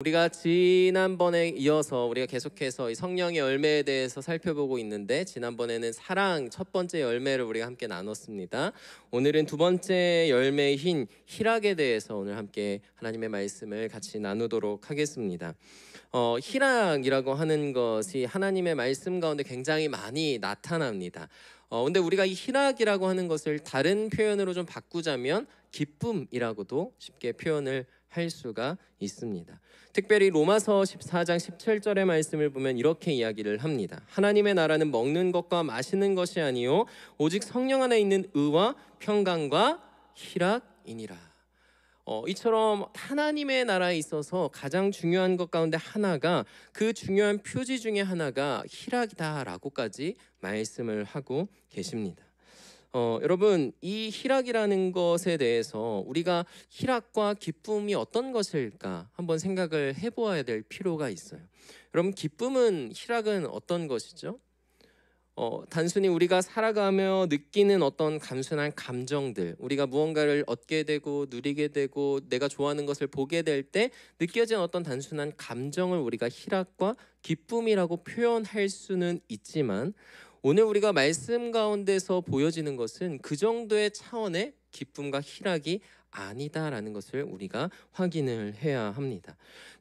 우리가 지난번에 이어서 우리가 계속해서 이 성령의 열매에 대해서 살펴보고 있는데, 지난번에는 사랑 첫 번째 열매를 우리가 함께 나눴습니다. 오늘은 두 번째 열매인 희락에 대해서 오늘 함께 하나님의 말씀을 같이 나누도록 하겠습니다. 희락이라고 하는 것이 하나님의 말씀 가운데 굉장히 많이 나타납니다. 근데 우리가 이 희락이라고 하는 것을 다른 표현으로 좀 바꾸자면 기쁨이라고도 쉽게 표현을 할 수가 있습니다. 특별히 로마서 14장 17절의 말씀을 보면 이렇게 이야기를 합니다. 하나님의 나라는 먹는 것과 마시는 것이 아니요 오직 성령 안에 있는 의와 평강과 희락이니라. 이처럼 하나님의 나라에 있어서 가장 중요한 것 가운데 하나가, 그 중요한 표지 중에 하나가 희락이다라고까지 말씀을 하고 계십니다. 여러분, 이 희락이라는 것에 대해서 우리가 희락과 기쁨이 어떤 것일까 한번 생각을 해보아야 될 필요가 있어요. 여러분, 기쁨은, 희락은 어떤 것이죠? 단순히 우리가 살아가며 느끼는 어떤 단순한 감정들, 우리가 무언가를 얻게 되고 누리게 되고 내가 좋아하는 것을 보게 될 때 느껴지는 어떤 단순한 감정을 우리가 희락과 기쁨이라고 표현할 수는 있지만, 오늘 우리가 말씀 가운데서 보여지는 것은 그 정도의 차원의 기쁨과 희락이 아니다라는 것을 우리가 확인을 해야 합니다.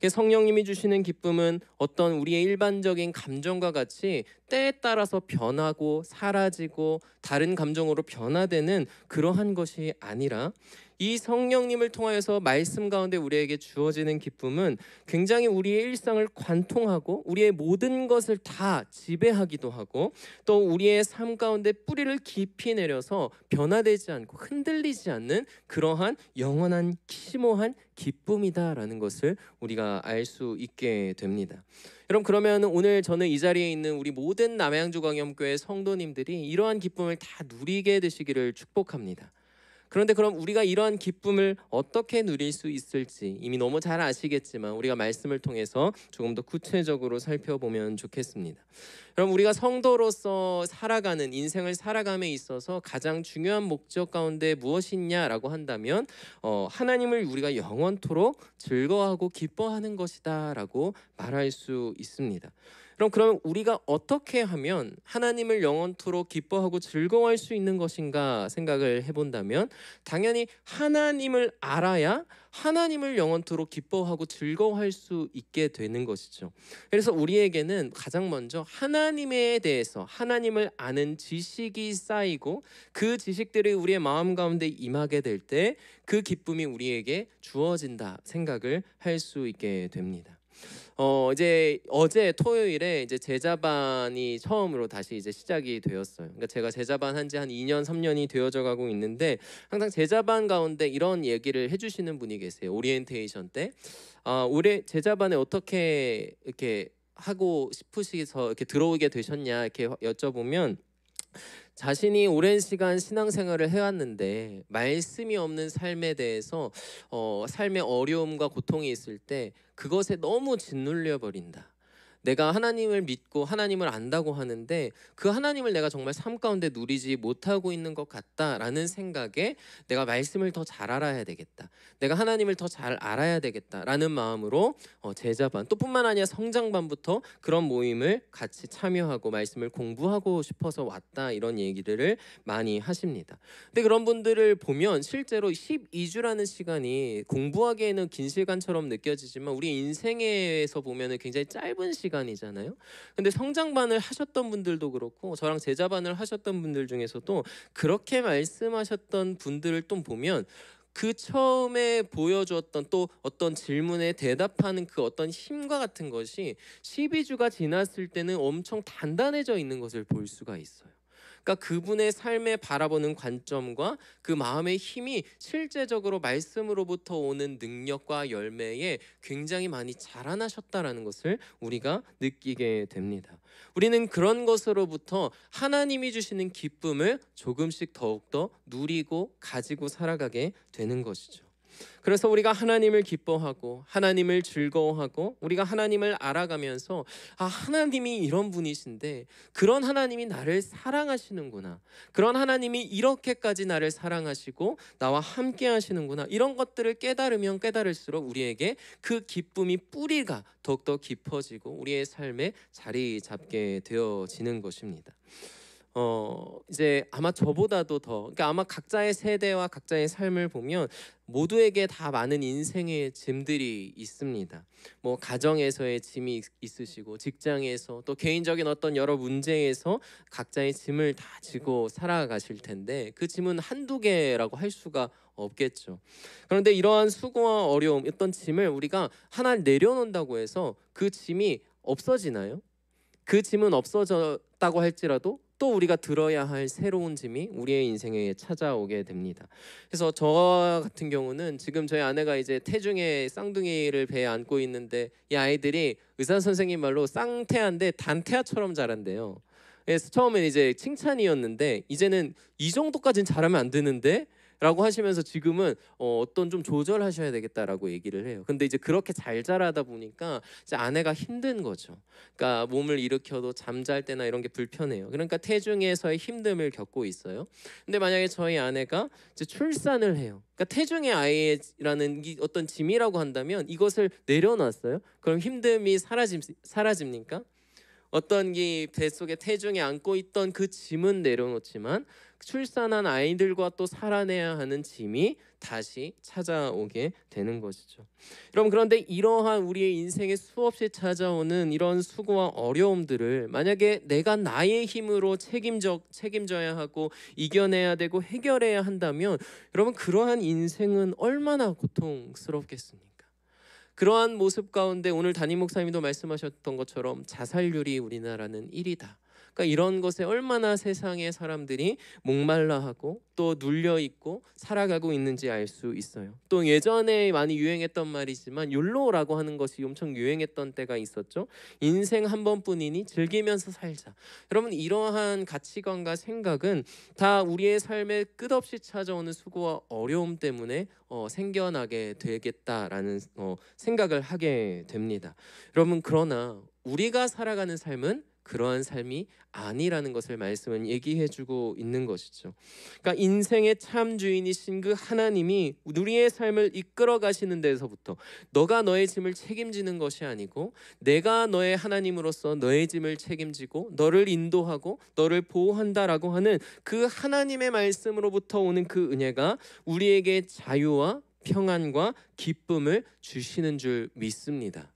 성령님이 주시는 기쁨은 어떤 우리의 일반적인 감정과 같이 때에 따라서 변하고 사라지고 다른 감정으로 변화되는 그러한 것이 아니라, 이 성령님을 통하여서 말씀 가운데 우리에게 주어지는 기쁨은 굉장히 우리의 일상을 관통하고 우리의 모든 것을 다 지배하기도 하고, 또 우리의 삶 가운데 뿌리를 깊이 내려서 변화되지 않고 흔들리지 않는 그러한 영원한 심오한 기쁨이다라는 것을 우리가 알 수 있게 됩니다. 여러분, 그러면 오늘 저는 이 자리에 있는 우리 모든 남양주광염교회 성도님들이 이러한 기쁨을 다 누리게 되시기를 축복합니다. 그런데 그럼 우리가 이러한 기쁨을 어떻게 누릴 수 있을지 이미 너무 잘 아시겠지만 우리가 말씀을 통해서 조금 더 구체적으로 살펴보면 좋겠습니다. 여러분, 우리가 성도로서 살아가는 인생을 살아감에 있어서 가장 중요한 목적 가운데 무엇이냐라고 한다면 하나님을 우리가 영원토록 즐거워하고 기뻐하는 것이다 라고 말할 수 있습니다. 그러면 우리가 어떻게 하면 하나님을 영원토록 기뻐하고 즐거워할 수 있는 것인가 생각을 해본다면, 당연히 하나님을 알아야 하나님을 영원토록 기뻐하고 즐거워할 수 있게 되는 것이죠. 그래서 우리에게는 가장 먼저 하나님에 대해서, 하나님을 아는 지식이 쌓이고 그 지식들이 우리의 마음 가운데 임하게 될 때 그 기쁨이 우리에게 주어진다 생각을 할 수 있게 됩니다. 이제 어제 토요일에 이제 제자반이 처음으로 다시 이제 시작이 되었어요. 그러니까 제가 제자반 한지 한 2년 3년이 되어져 가고 있는데, 항상 제자반 가운데 이런 얘기를 해주시는 분이 계세요. 오리엔테이션 때 올해 제자반에 어떻게 이렇게 하고 싶으셔서 이렇게 들어오게 되셨냐 이렇게 여쭤보면, 자신이 오랜 시간 신앙생활을 해왔는데 말씀이 없는 삶에 대해서 삶의 어려움과 고통이 있을 때 그것에 너무 짓눌려 버린다. 내가 하나님을 믿고 하나님을 안다고 하는데 그 하나님을 내가 정말 삶 가운데 누리지 못하고 있는 것 같다라는 생각에 내가 말씀을 더 잘 알아야 되겠다, 내가 하나님을 더 잘 알아야 되겠다라는 마음으로 제자반, 또 뿐만 아니라 성장반부터 그런 모임을 같이 참여하고 말씀을 공부하고 싶어서 왔다, 이런 얘기를 많이 하십니다. 근데 그런 분들을 보면 실제로 12주라는 시간이 공부하기에는 긴 시간처럼 느껴지지만 우리 인생에서 보면 굉장히 짧은 시간이잖아요. 근데 성장반을 하셨던 분들도 그렇고 저랑 제자반을 하셨던 분들 중에서도 그렇게 말씀하셨던 분들을 또 보면 그 처음에 보여주었던 또 어떤 질문에 대답하는 그 어떤 힘과 같은 것이 12주가 지났을 때는 엄청 단단해져 있는 것을 볼 수가 있어요. 그러니까 그분의 삶에 바라보는 관점과 그 마음의 힘이 실제적으로 말씀으로부터 오는 능력과 열매에 굉장히 많이 자라나셨다라는 것을 우리가 느끼게 됩니다. 우리는 그런 것으로부터 하나님이 주시는 기쁨을 조금씩 더욱더 누리고 가지고 살아가게 되는 것이죠. 그래서 우리가 하나님을 기뻐하고 하나님을 즐거워하고 우리가 하나님을 알아가면서 하나님이 이런 분이신데 그런 하나님이 나를 사랑하시는구나, 그런 하나님이 이렇게까지 나를 사랑하시고 나와 함께 하시는구나, 이런 것들을 깨달으면 깨달을수록 우리에게 그 기쁨이 뿌리가 더욱더 깊어지고 우리의 삶에 자리 잡게 되어지는 것입니다. 이제 아마 저보다도 더, 그러니까 아마 각자의 세대와 각자의 삶을 보면 모두에게 다 많은 인생의 짐들이 있습니다. 뭐 가정에서의 짐이 있으시고 직장에서 또 개인적인 어떤 여러 문제에서 각자의 짐을 다 지고 살아가실 텐데 그 짐은 한두 개라고 할 수가 없겠죠. 그런데 이러한 수고와 어려움, 어떤 짐을 우리가 하나 내려놓는다고 해서 그 짐이 없어지나요? 그 짐은 없어졌다고 할지라도 또 우리가 들어야 할 새로운 짐이 우리의 인생에 찾아오게 됩니다. 그래서 저 같은 경우는 지금 저희 아내가 이제 태중에 쌍둥이를 배에 안고 있는데 이 아이들이 의사 선생님 말로 쌍태아인데 단태아처럼 자란대요. 그래서 처음엔 이제 칭찬이었는데 이제는 이 정도까지는 잘하면 안 되는데 라고 하시면서 지금은 어떤 좀 조절하셔야 되겠다라고 얘기를 해요. 근데 이제 그렇게 잘 자라다 보니까 이제 아내가 힘든 거죠. 그러니까 몸을 일으켜도 잠잘 때나 이런 게 불편해요. 그러니까 태중에서의 힘듦을 겪고 있어요. 근데 만약에 저희 아내가 이제 출산을 해요. 그러니까 태중의 아이라는 어떤 짐이라고 한다면 이것을 내려놨어요. 그럼 힘듦이 사라집니까? 어떤 이 뱃속에 태중에 안고 있던 그 짐은 내려놓지만 출산한 아이들과 또 살아내야 하는 짐이 다시 찾아오게 되는 것이죠. 여러분, 그런데 이러한 우리의 인생에 수없이 찾아오는 이런 수고와 어려움들을 만약에 내가 나의 힘으로 책임져야 하고 이겨내야 되고 해결해야 한다면 여러분, 그러한 인생은 얼마나 고통스럽겠습니까? 그러한 모습 가운데 오늘 담임 목사님도 말씀하셨던 것처럼 자살률이 우리나라는 1위다. 그러니까 이런 것에 얼마나 세상의 사람들이 목말라하고 또 눌려있고 살아가고 있는지 알 수 있어요. 또 예전에 많이 유행했던 말이지만 욜로라고 하는 것이 엄청 유행했던 때가 있었죠. 인생 한 번뿐이니 즐기면서 살자. 여러분, 이러한 가치관과 생각은 다 우리의 삶에 끝없이 찾아오는 수고와 어려움 때문에 생겨나게 되겠다라는 생각을 하게 됩니다. 여러분, 그러나 우리가 살아가는 삶은 그러한 삶이 아니라는 것을 말씀은 얘기해주고 있는 것이죠. 그러니까 인생의 참 주인이신 그 하나님이 우리의 삶을 이끌어 가시는 데서부터 너가 너의 짐을 책임지는 것이 아니고 내가 너의 하나님으로서 너의 짐을 책임지고 너를 인도하고 너를 보호한다라고 하는 그 하나님의 말씀으로부터 오는 그 은혜가 우리에게 자유와 평안과 기쁨을 주시는 줄 믿습니다.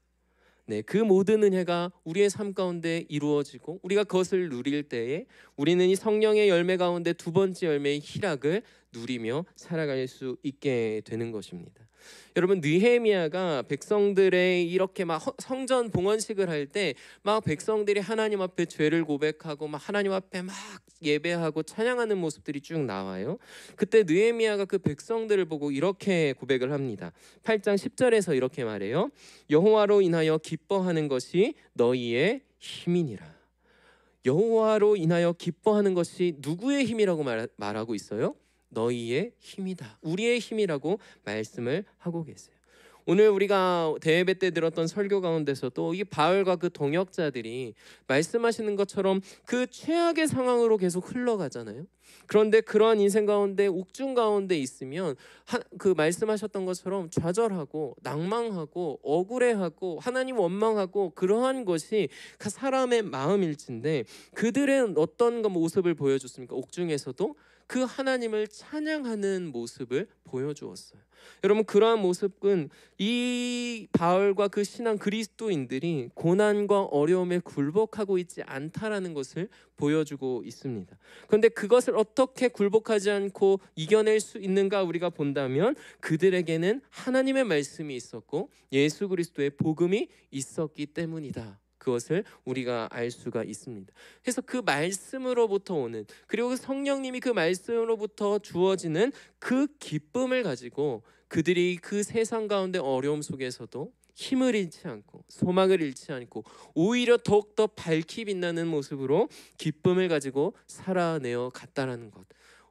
네, 그 모든 은혜가 우리의 삶 가운데 이루어지고 우리가 그것을 누릴 때에 우리는 이 성령의 열매 가운데 두 번째 열매의 희락을 누리며 살아갈 수 있게 되는 것입니다. 여러분, 느헤미야가 백성들의 이렇게 막 성전 봉헌식을 할 때 막 백성들이 하나님 앞에 죄를 고백하고 막 하나님 앞에 막 예배하고 찬양하는 모습들이 쭉 나와요. 그때 느헤미야가 그 백성들을 보고 이렇게 고백을 합니다. 8장 10절에서 이렇게 말해요. 여호와로 인하여 기뻐하는 것이 너희의 힘이니라. 여호와로 인하여 기뻐하는 것이 누구의 힘이라고 말하고 있어요? 너희의 힘이다. 우리의 힘이라고 말씀을 하고 계세요. 오늘 우리가 대예배 때 들었던 설교 가운데서도 이 바울과 그 동역자들이 말씀하시는 것처럼 그 최악의 상황으로 계속 흘러가잖아요. 그런데 그러한 인생 가운데 옥중 가운데 있으면 그 말씀하셨던 것처럼 좌절하고 낭망하고 억울해하고 하나님 원망하고 그러한 것이 사람의 마음일진데 그들은 어떤 모습을 보여줬습니까? 옥중에서도 그 하나님을 찬양하는 모습을 보여주었어요. 여러분, 그러한 모습은 이 바울과 그 신앙 그리스도인들이 고난과 어려움에 굴복하고 있지 않다라는 것을 보여주고 있습니다. 그런데 그것을 어떻게 굴복하지 않고 이겨낼 수 있는가 우리가 본다면 그들에게는 하나님의 말씀이 있었고 예수 그리스도의 복음이 있었기 때문이다. 그것을 우리가 알 수가 있습니다. 그래서 그 말씀으로부터 오는, 그리고 성령님이 그 말씀으로부터 주어지는 그 기쁨을 가지고 그들이 그 세상 가운데 어려움 속에서도 힘을 잃지 않고 소망을 잃지 않고 오히려 더욱더 밝히 빛나는 모습으로 기쁨을 가지고 살아내어 갔다라는 것.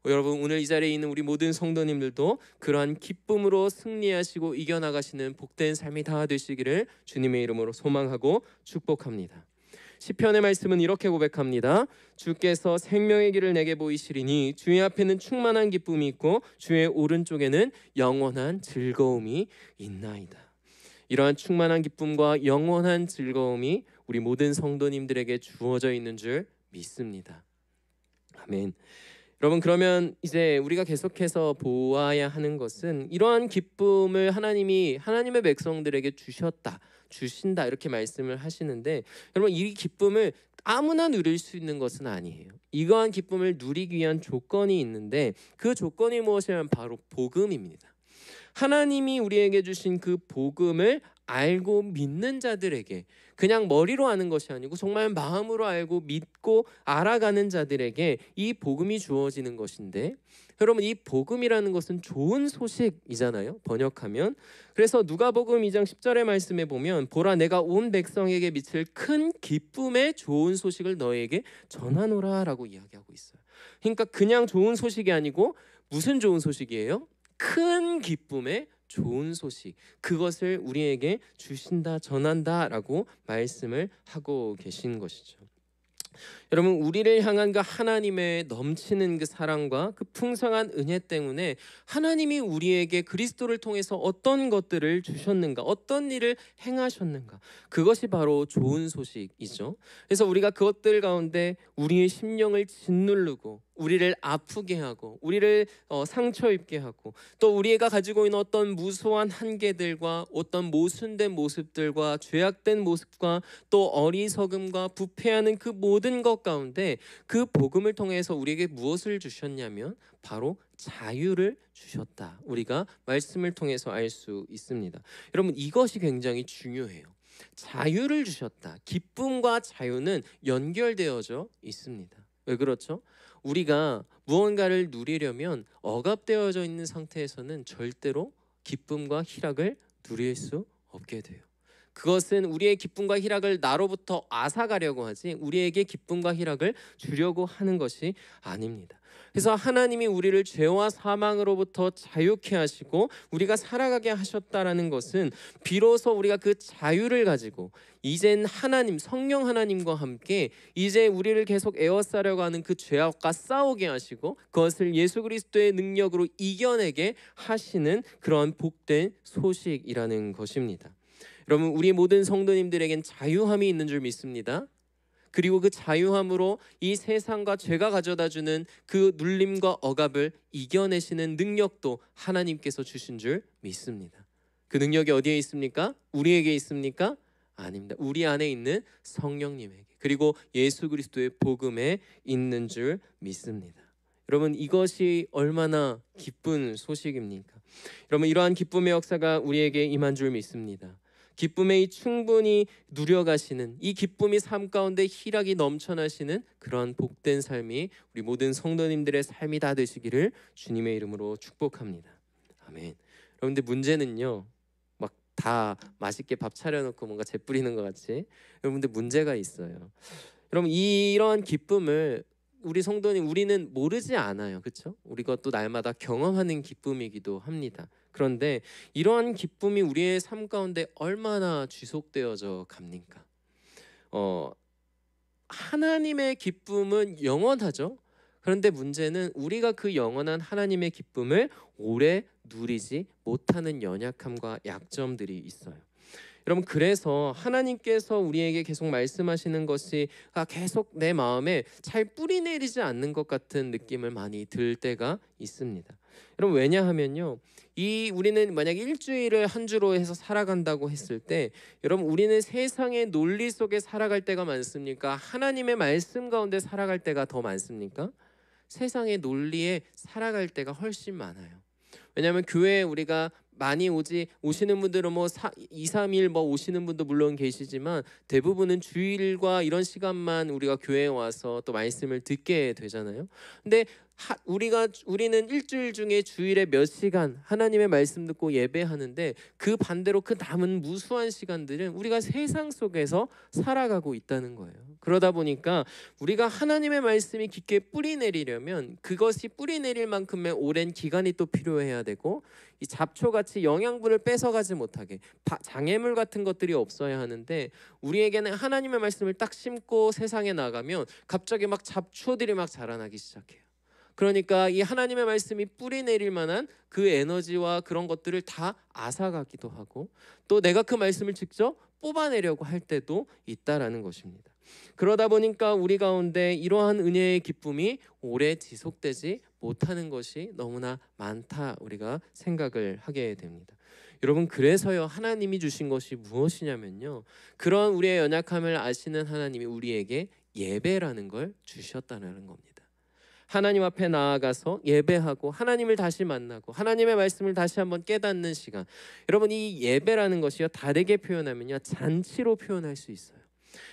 여러분 오늘 이 자리에 있는 우리 모든 성도님들도 그러한 기쁨으로 승리하시고 이겨나가시는 복된 삶이 다 되시기를 주님의 이름으로 소망하고 축복합니다. 시편의 말씀은 이렇게 고백합니다. 주께서 생명의 길을 내게 보이시리니 주의 앞에는 충만한 기쁨이 있고 주의 오른쪽에는 영원한 즐거움이 있나이다. 이러한 충만한 기쁨과 영원한 즐거움이 우리 모든 성도님들에게 주어져 있는 줄 믿습니다. 아멘. 여러분, 그러면 이제 우리가 계속해서 보아야 하는 것은 이러한 기쁨을 하나님이 하나님의 백성들에게 주신다 이렇게 말씀을 하시는데, 여러분 이 기쁨을 아무나 누릴 수 있는 것은 아니에요. 이러한 기쁨을 누리기 위한 조건이 있는데 그 조건이 무엇이냐면 바로 복음입니다. 하나님이 우리에게 주신 그 복음을 알고 믿는 자들에게, 그냥 머리로 아는 것이 아니고 정말 마음으로 알고 믿고 알아가는 자들에게 이 복음이 주어지는 것인데, 여러분 이 복음이라는 것은 좋은 소식이잖아요, 번역하면. 그래서 누가복음 2장 10절의 말씀에 보면 보라 내가 온 백성에게 미칠 큰 기쁨의 좋은 소식을 너에게 전하노라 라고 이야기하고 있어요. 그러니까 그냥 좋은 소식이 아니고 무슨 좋은 소식이에요? 큰 기쁨의 좋은 소식, 그것을 우리에게 주신다, 전한다라고 말씀을 하고 계신 것이죠. 여러분 우리를 향한 그 하나님의 넘치는 그 사랑과 그 풍성한 은혜 때문에 하나님이 우리에게 그리스도를 통해서 어떤 것들을 주셨는가, 어떤 일을 행하셨는가, 그것이 바로 좋은 소식이죠. 그래서 우리가 그것들 가운데 우리의 심령을 짓누르고 우리를 아프게 하고 우리를 상처 입게 하고 또 우리가 가지고 있는 어떤 무수한 한계들과 어떤 모순된 모습들과 죄악된 모습과 또 어리석음과 부패하는 그 모든 것 가운데 그 복음을 통해서 우리에게 무엇을 주셨냐면 바로 자유를 주셨다. 우리가 말씀을 통해서 알 수 있습니다. 여러분 이것이 굉장히 중요해요. 자유를 주셨다. 기쁨과 자유는 연결되어져 있습니다. 왜 그렇죠? 우리가 무언가를 누리려면 억압되어져 있는 상태에서는 절대로 기쁨과 희락을 누릴 수 없게 돼요. 그것은 우리의 기쁨과 희락을 나로부터 앗아가려고 하지 우리에게 기쁨과 희락을 주려고 하는 것이 아닙니다. 그래서 하나님이 우리를 죄와 사망으로부터 자유케 하시고 우리가 살아가게 하셨다라는 것은 비로소 우리가 그 자유를 가지고 이젠 하나님, 성령 하나님과 함께 이제 우리를 계속 에워싸려고 하는 그 죄악과 싸우게 하시고 그것을 예수 그리스도의 능력으로 이겨내게 하시는 그런 복된 소식이라는 것입니다. 여러분 우리 모든 성도님들에겐 자유함이 있는 줄 믿습니다. 그리고 그 자유함으로 이 세상과 죄가 가져다주는 그 눌림과 억압을 이겨내시는 능력도 하나님께서 주신 줄 믿습니다. 그 능력이 어디에 있습니까? 우리에게 있습니까? 아닙니다. 우리 안에 있는 성령님에게, 그리고 예수 그리스도의 복음에 있는 줄 믿습니다. 여러분 이것이 얼마나 기쁜 소식입니까? 여러분 이러한 기쁨의 역사가 우리에게 임한 줄 믿습니다. 기쁨에 충분히 누려가시는 이 기쁨이 삶 가운데 희락이 넘쳐나시는 그런 복된 삶이 우리 모든 성도님들의 삶이 다 되시기를 주님의 이름으로 축복합니다. 아멘. 여러분들 문제는요, 막 다 맛있게 밥 차려놓고 뭔가 재 뿌리는 것 같이 여러분들 문제가 있어요. 여러분 이런 기쁨을 우리 성도님 우리는 모르지 않아요, 그렇죠? 우리가 또 날마다 경험하는 기쁨이기도 합니다. 그런데 이러한 기쁨이 우리의 삶 가운데 얼마나 지속되어져 갑니까? 하나님의 기쁨은 영원하죠. 그런데 문제는 우리가 그 영원한 하나님의 기쁨을 오래 누리지 못하는 연약함과 약점들이 있어요. 여러분 그래서 하나님께서 우리에게 계속 말씀하시는 것이 계속 내 마음에 잘 뿌리내리지 않는 것 같은 느낌을 많이 들 때가 있습니다. 여러분 왜냐하면요, 우리는 만약 일주일을 한 주로 해서 살아간다고 했을 때 여러분 우리는 세상의 논리 속에 살아갈 때가 많습니까? 하나님의 말씀 가운데 살아갈 때가 더 많습니까? 세상의 논리에 살아갈 때가 훨씬 많아요. 왜냐하면 교회에 우리가 많이 오시는 분들은 2, 3일 오시는 분도 물론 계시지만 대부분은 주일과 이런 시간만 우리가 교회에 와서 또 말씀을 듣게 되잖아요. 근데 우리는 일주일 중에 주일에 몇 시간 하나님의 말씀 듣고 예배하는데, 그 반대로 그 남은 무수한 시간들은 우리가 세상 속에서 살아가고 있다는 거예요. 그러다 보니까 우리가 하나님의 말씀이 깊게 뿌리 내리려면 그것이 뿌리 내릴 만큼의 오랜 기간이 또 필요해야 되고, 이 잡초같이 영양분을 뺏어가지 못하게 장애물 같은 것들이 없어야 하는데, 우리에게는 하나님의 말씀을 딱 심고 세상에 나가면 갑자기 막 잡초들이 막 자라나기 시작해요. 그러니까 이 하나님의 말씀이 뿌리 내릴 만한 그 에너지와 그런 것들을 다 앗아가기도 하고, 또 내가 그 말씀을 직접 뽑아내려고 할 때도 있다라는 것입니다. 그러다 보니까 우리 가운데 이러한 은혜의 기쁨이 오래 지속되지 못하는 것이 너무나 많다, 우리가 생각을 하게 됩니다. 여러분, 그래서요, 하나님이 주신 것이 무엇이냐면요, 그런 우리의 연약함을 아시는 하나님이 우리에게 예배라는 걸 주셨다는 겁니다. 하나님 앞에 나아가서 예배하고 하나님을 다시 만나고 하나님의 말씀을 다시 한번 깨닫는 시간. 여러분, 이 예배라는 것이요, 다르게 표현하면요, 잔치로 표현할 수 있어요.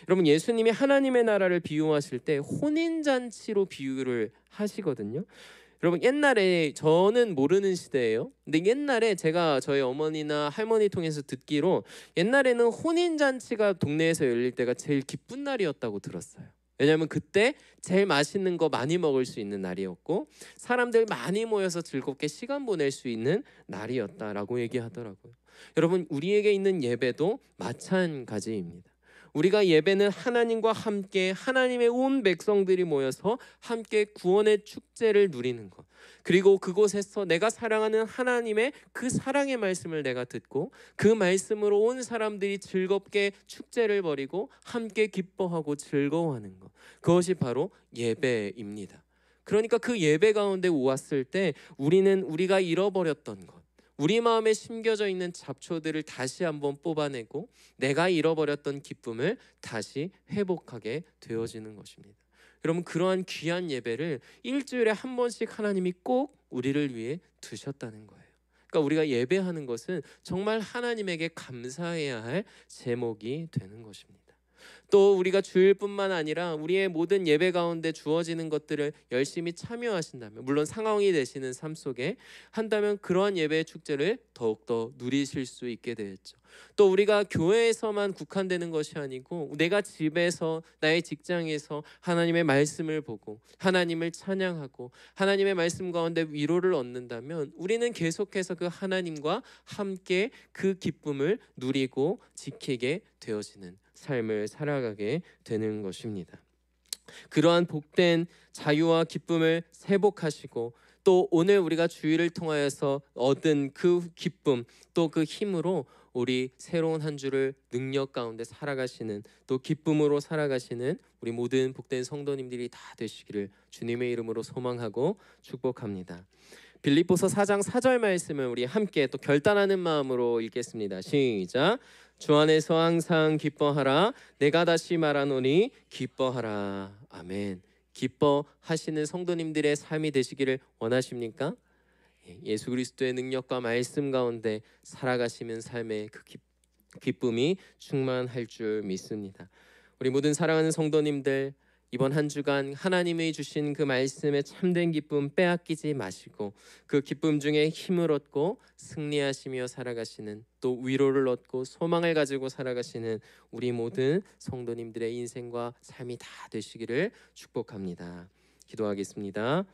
여러분, 예수님이 하나님의 나라를 비유하실 때 혼인잔치로 비유를 하시거든요. 여러분, 옛날에, 저는 모르는 시대예요. 근데 옛날에 제가 저희 어머니나 할머니 통해서 듣기로 옛날에는 혼인잔치가 동네에서 열릴 때가 제일 기쁜 날이었다고 들었어요. 왜냐하면 그때 제일 맛있는 거 많이 먹을 수 있는 날이었고, 사람들 많이 모여서 즐겁게 시간 보낼 수 있는 날이었다라고 얘기하더라고요. 여러분, 우리에게 있는 예배도 마찬가지입니다. 우리가 예배는 하나님과 함께, 하나님의 온 백성들이 모여서 함께 구원의 축제를 누리는 것, 그리고 그곳에서 내가 사랑하는 하나님의 그 사랑의 말씀을 내가 듣고 그 말씀으로 온 사람들이 즐겁게 축제를 벌이고 함께 기뻐하고 즐거워하는 것, 그것이 바로 예배입니다. 그러니까 그 예배 가운데 왔을 때 우리는 우리가 잃어버렸던 것, 우리 마음에 심겨져 있는 잡초들을 다시 한번 뽑아내고 내가 잃어버렸던 기쁨을 다시 회복하게 되어지는 것입니다. 여러분, 그러한 귀한 예배를 일주일에 한 번씩 하나님이 꼭 우리를 위해 두셨다는 거예요. 그러니까 우리가 예배하는 것은 정말 하나님에게 감사해야 할 제목이 되는 것입니다. 또 우리가 주일뿐만 아니라 우리의 모든 예배 가운데 주어지는 것들을 열심히 참여하신다면, 물론 상황이 되시는 삶 속에 한다면, 그러한 예배의 축제를 더욱더 누리실 수 있게 되겠죠. 또 우리가 교회에서만 국한되는 것이 아니고 내가 집에서, 나의 직장에서 하나님의 말씀을 보고 하나님을 찬양하고 하나님의 말씀 가운데 위로를 얻는다면, 우리는 계속해서 그 하나님과 함께 그 기쁨을 누리고 지키게 되어지는 삶을 살아가게 되는 것입니다. 그러한 복된 자유와 기쁨을 회복하시고, 또 오늘 우리가 주일을 통하여서 얻은 그 기쁨, 또 그 힘으로 우리 새로운 한 주를 능력 가운데 살아가시는, 또 기쁨으로 살아가시는 우리 모든 복된 성도님들이 다 되시기를 주님의 이름으로 소망하고 축복합니다. 빌립보서 4장 4절 말씀을 우리 함께 또 결단하는 마음으로 읽겠습니다. 시작. 주 안에서 항상 기뻐하라. 내가 다시 말하노니 기뻐하라. 아멘. 기뻐하시는 성도님들의 삶이 되시기를 원하십니까? 예수 그리스도의 능력과 말씀 가운데 살아가시는 삶의 그 기쁨이 충만할 줄 믿습니다. 우리 모든 사랑하는 성도님들, 이번 한 주간 하나님이 주신 그 말씀의 참된 기쁨 빼앗기지 마시고 그 기쁨 중에 힘을 얻고 승리하시며 살아가시는, 또 위로를 얻고 소망을 가지고 살아가시는 우리 모든 성도님들의 인생과 삶이 다 되시기를 축복합니다. 기도하겠습니다.